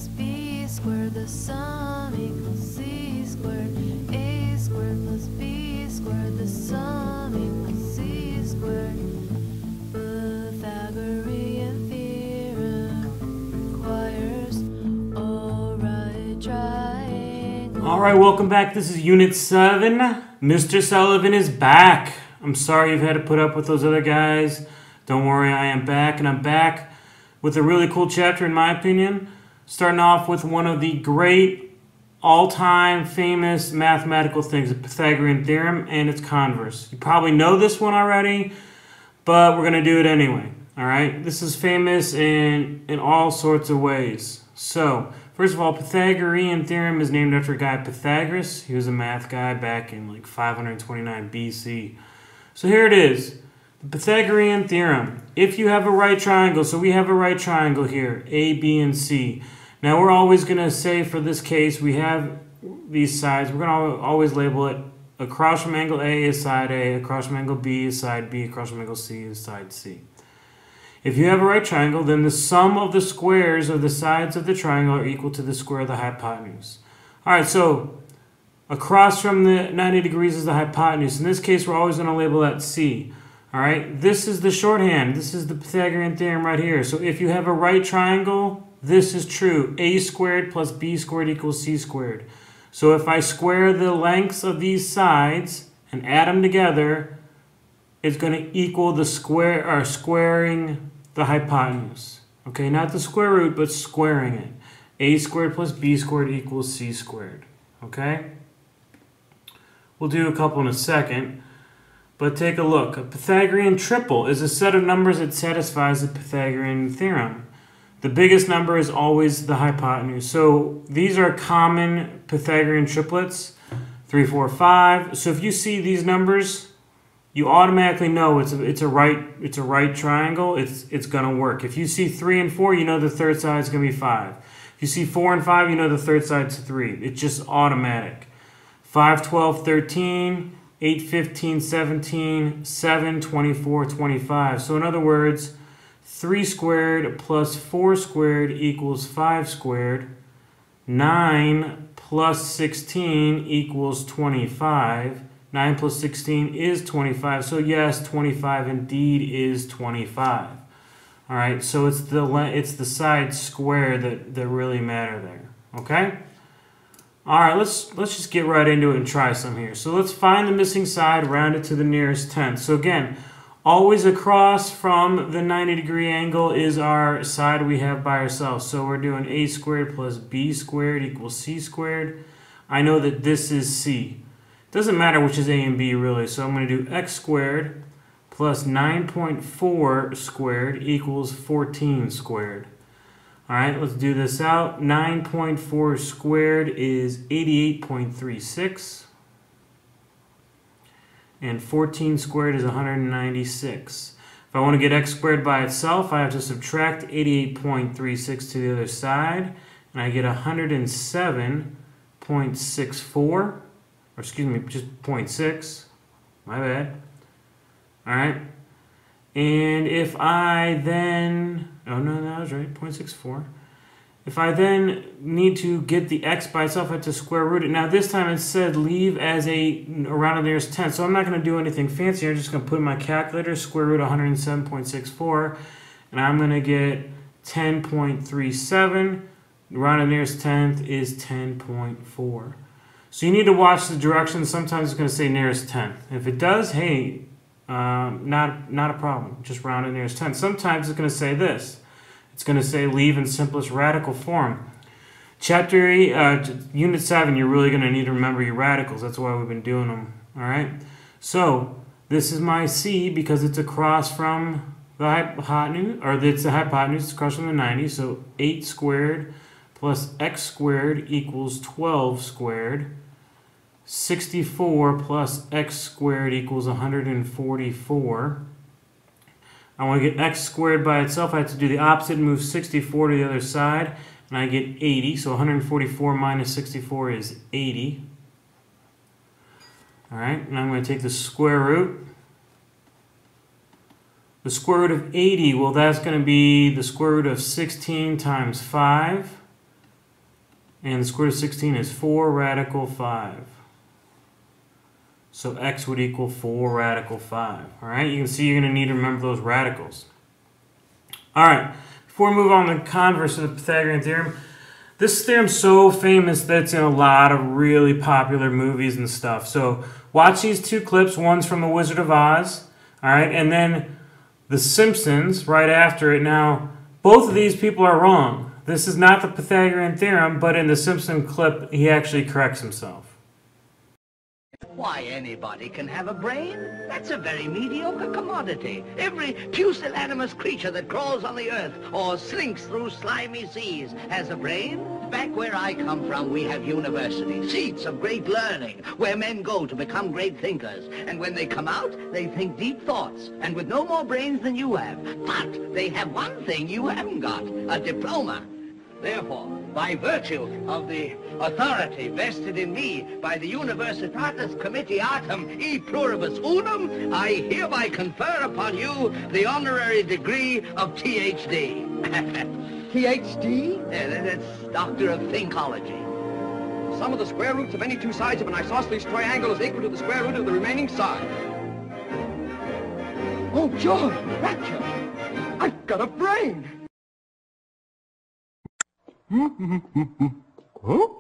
plus b squared, the sum equals c squared. A squared plus b squared, the sum equals c squared. Pythagorean Theorem requires a right triangle. Alright, welcome back. This is Unit 7. Mr. Sullivan is back. I'm sorry you've had to put up with those other guys. Don't worry, I am back, and I'm back with a really cool chapter in my opinion. Starting off with one of the great all-time famous mathematical things, the Pythagorean Theorem and its converse. You probably know this one already, but we're going to do it anyway. Alright, this is famous in all sorts of ways. So, first of all, Pythagorean Theorem is named after a guy, Pythagoras. He was a math guy back in like 529 BC. So here it is, the Pythagorean Theorem. If you have a right triangle, so we have a right triangle here, A, B, and C. Now we're always going to say for this case, we have these sides. We're going to always label it across from angle A is side A, across from angle B is side B, across from angle C is side C. If you have a right triangle, then the sum of the squares of the sides of the triangle are equal to the square of the hypotenuse. Alright, so across from the 90 degrees is the hypotenuse. In this case, we're always going to label that C. Alright, this is the shorthand. This is the Pythagorean theorem right here. So if you have a right triangle, this is true. A squared plus B squared equals C squared. So if I square the lengths of these sides and add them together, it's going to equal the square, or squaring the hypotenuse. Okay, not the square root, but squaring it. A squared plus B squared equals C squared. Okay? We'll do a couple in a second, but take a look. A Pythagorean triple is a set of numbers that satisfies the Pythagorean theorem. The biggest number is always the hypotenuse. So these are common Pythagorean triplets, 3, 4, 5. So if you see these numbers, you automatically know it's a right triangle. It's gonna work. If you see 3 and 4, you know the third side is gonna be 5. If you see 4 and 5, you know the third side's 3. It's just automatic. 5, 12, 13, 8, 15, 17, 7, 24, 25. So in other words, 3 squared plus 4 squared equals 5 squared. 9 plus 16 equals 25. 9 plus 16 is 25. So yes, 25 indeed is 25. All right, so it's the side square that really matter there. Okay? All right, let's just get right into it and try some here. So let's find the missing side, round it to the nearest tenth. So again, always across from the 90-degree angle is our side we have by ourselves. So we're doing A squared plus B squared equals C squared. I know that this is C. Doesn't matter which is A and B really, so I'm going to do X squared plus 9.4 squared equals 14 squared. Alright, let's do this out. 9.4 squared is 88.36. And 14 squared is 196. If I want to get x squared by itself, I have to subtract 88.36 to the other side, and I get 107.64, or excuse me, just 0.6. My bad. Alright. And if I then, oh no, that was right, 0.64. If I then need to get the x by itself, I have to square root it. Now this time it said leave as around the nearest tenth, so I'm not going to do anything fancy. I'm just going to put in my calculator, square root 107.64, and I'm going to get 10.37. Around the nearest tenth is 10.4. So you need to watch the directions. Sometimes it's going to say nearest tenth. If it does, hey, not a problem. Just round it nearest tenth. Sometimes it's going to say this. It's going to say leave in simplest radical form. Chapter 8, Unit 7, you're really going to need to remember your radicals. That's why we've been doing them. All right. So this is my C because it's across from the hypotenuse, or it's the hypotenuse. It's across from the 90. So 8 squared plus x squared equals 12 squared. 64 plus x squared equals 144. I want to get x squared by itself. I have to do the opposite and move 64 to the other side, and I get 80. So 144 minus 64 is 80. All right, and I'm going to take the square root. The square root of 80, well, that's going to be the square root of 16 times 5. And the square root of 16 is 4 radical 5. So x would equal 4 radical 5. All right, you can see you're going to need to remember those radicals. All right, before we move on to the converse of the Pythagorean theorem, this theorem's so famous that it's in a lot of really popular movies and stuff. So watch these two clips. One's from The Wizard of Oz, all right, and then The Simpsons right after it. Now, both of these people are wrong. This is not the Pythagorean theorem, but in the Simpson clip, he actually corrects himself. Why, anybody can have a brain. That's a very mediocre commodity. Every pusillanimous creature that crawls on the earth or slinks through slimy seas has a brain. Back where I come from, we have universities, seats of great learning, where men go to become great thinkers. And when they come out, they think deep thoughts, and with no more brains than you have. But they have one thing you haven't got, a diploma. Therefore, by virtue of the authority vested in me by the Universitatis Comitiatum e Pluribus Unum, I hereby confer upon you the honorary degree of Ph.D. Ph.D.? That's Doctor of Thinkology. Sum of the square roots of any two sides of an isosceles triangle is equal to the square root of the remaining side. Oh, George, rapture! I've got a brain!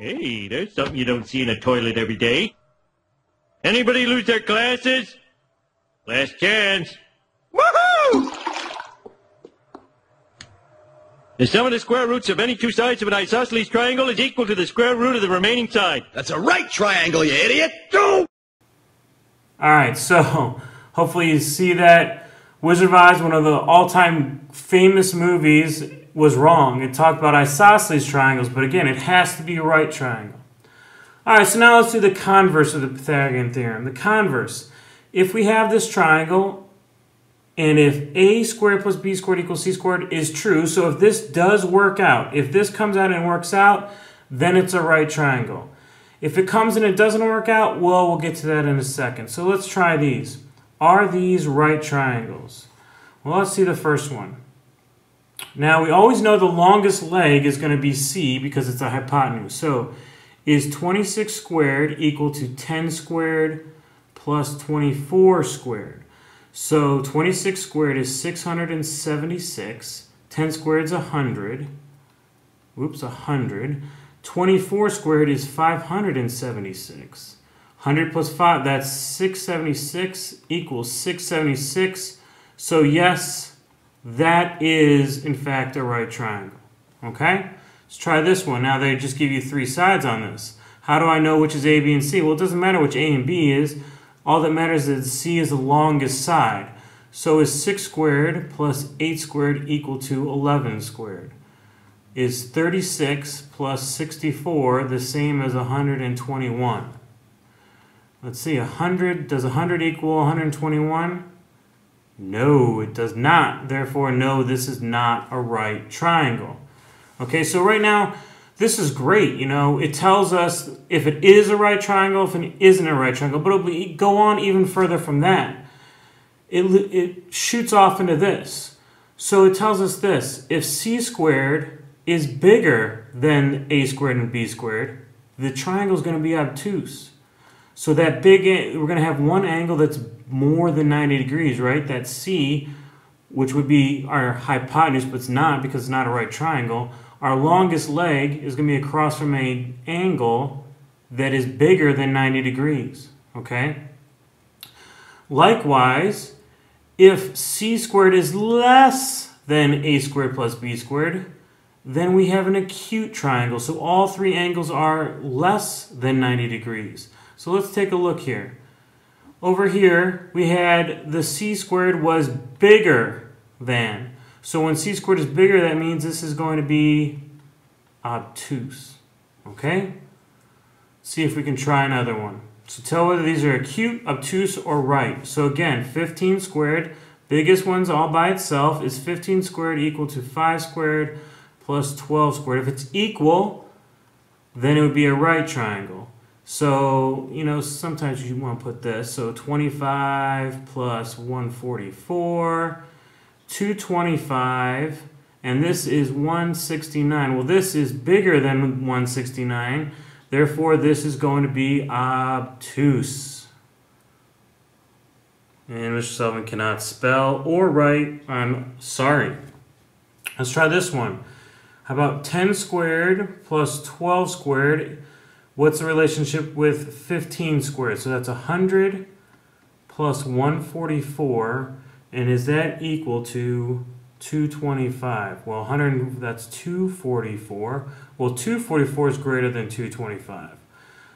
Hey, there's something you don't see in a toilet every day. Anybody lose their glasses? Last chance. Woohoo! The sum of the square roots of any two sides of an isosceles triangle is equal to the square root of the remaining side. That's a right triangle, you idiot! Go! All right, so hopefully you see that Wizard of Oz, one of the all-time famous movies, was wrong. It talked about isosceles triangles, but again, it has to be a right triangle. All right, so now let's do the converse of the Pythagorean theorem. The converse, if we have this triangle, and if a squared plus b squared equals c squared is true, so if this does work out, if this comes out and works out, then it's a right triangle. If it comes and it doesn't work out, well, we'll get to that in a second. So let's try these. Are these right triangles? Well, let's see the first one. Now, we always know the longest leg is going to be c because it's a hypotenuse. So, is 26 squared equal to 10 squared plus 24 squared? So, 26 squared is 676. 10 squared is 100. Oops, 100. 24 squared is 576. 100 plus 5, that's 676 equals 676. So, yes, that is, in fact, a right triangle. Okay? Let's try this one. Now, they just give you three sides on this. How do I know which is A, B, and C? Well, it doesn't matter which A and B is. All that matters is C is the longest side. So is 6 squared plus 8 squared equal to 11 squared? Is 36 plus 64 the same as 121? Let's see, 100, does 100 equal 121? No, it does not. Therefore, no, this is not a right triangle. Okay, so right now, this is great. You know, it tells us if it is a right triangle, if it isn't a right triangle, but it'll go on even further from that. It shoots off into this. So it tells us this. If c squared is bigger than a squared and b squared, the triangle is going to be obtuse. So that we're going to have one angle that's more than 90 degrees, right? That C, which would be our hypotenuse, but it's not because it's not a right triangle. Our longest leg is going to be across from an angle that is bigger than 90 degrees, okay? Likewise, if c squared is less than a squared plus b squared, then we have an acute triangle. So all three angles are less than 90 degrees. So let's take a look here. Over here, we had the c squared was bigger than. So when c squared is bigger, that means this is going to be obtuse. Okay? See if we can try another one. So tell whether these are acute, obtuse, or right. So again, 15 squared, biggest one's all by itself, is 15 squared equal to 5 squared plus 12 squared. If it's equal, then it would be a right triangle. So, you know, sometimes you want to put this. So 25 plus 144, 225, and this is 169. Well, this is bigger than 169. Therefore, this is going to be obtuse. And Mr. Sullivan cannot spell or write. I'm sorry. Let's try this one. How about 10 squared plus 12 squared? What's the relationship with 15 squared? So that's 100 plus 144. And is that equal to 225? Well, 100, that's 244. Well, 244 is greater than 225.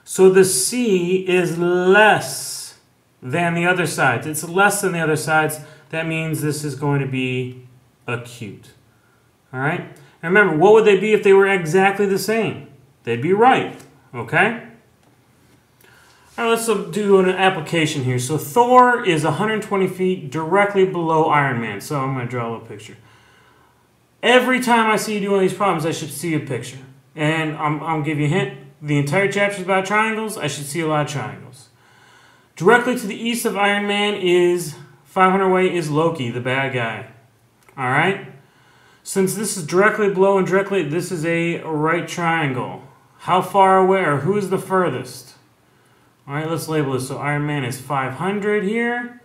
So the C is less than the other sides. It's less than the other sides. That means this is going to be acute. All right? And remember, what would they be if they were exactly the same? They'd be right. Okay? All right, let's do an application here. So Thor is 120 feet directly below Iron Man. So I'm going to draw a little picture. Every time I see you do one of these problems, I should see a picture. And I'll give you a hint. The entire chapter is about triangles. I should see a lot of triangles. Directly to the east of Iron Man is 500 away is Loki, the bad guy. All right? Since this is directly below and directly, this is a right triangle. How far away, or who is the furthest? All right, let's label this. So Iron Man is 500 here,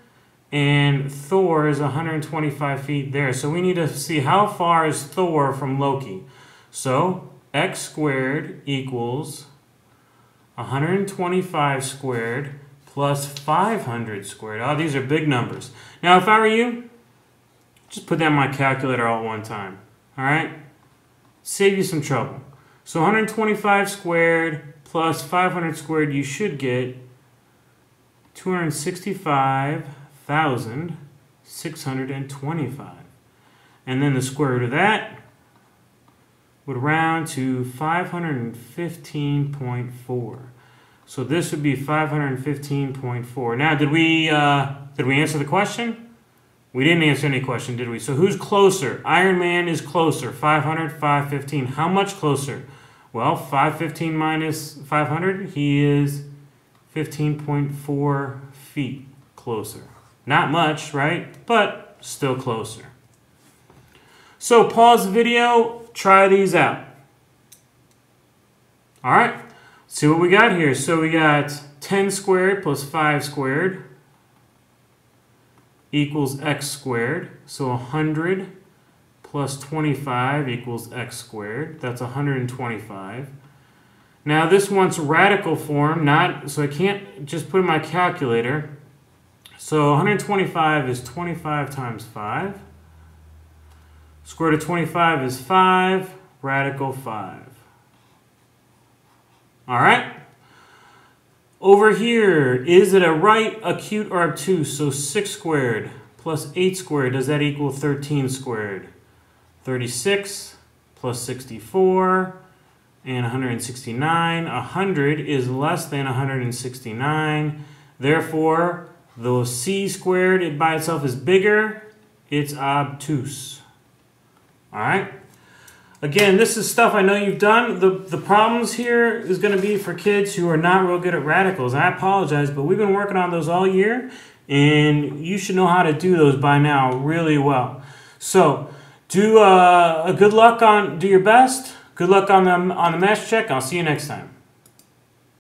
and Thor is 125 feet there. So we need to see how far is Thor from Loki. So x squared equals 125 squared plus 500 squared. Oh, these are big numbers. Now, if I were you, just put that in my calculator all at one time. All right? Save you some trouble. So 125 squared plus 500 squared, you should get 265,625. And then the square root of that would round to 515.4. So this would be 515.4. Now, did we answer the question? We didn't answer any question, did we? So who's closer? Iron Man is closer. 500, 515. How much closer? Well, 515 minus 500, he is 15.4 feet closer. Not much, right? But still closer. So pause the video, try these out. All right, see what we got here. So we got 10 squared plus 5 squared equals x squared. So 100 plus 25 equals x squared. That's 125. Now this wants radical form, so I can't just put in my calculator. So 125 is 25 times 5. Square root of 25 is 5, radical 5. All right? Over here, is it a right, acute, or obtuse? So 6 squared plus 8 squared, does that equal 13 squared? 36 plus 64 and 169. 100 is less than 169. Therefore, the c squared it by itself is bigger. It's obtuse. All right? Again, this is stuff I know you've done. The problems here is going to be for kids who are not real good at radicals. I apologize, but we've been working on those all year, and you should know how to do those by now really well. So, do your best. Good luck on the math check. I'll see you next time.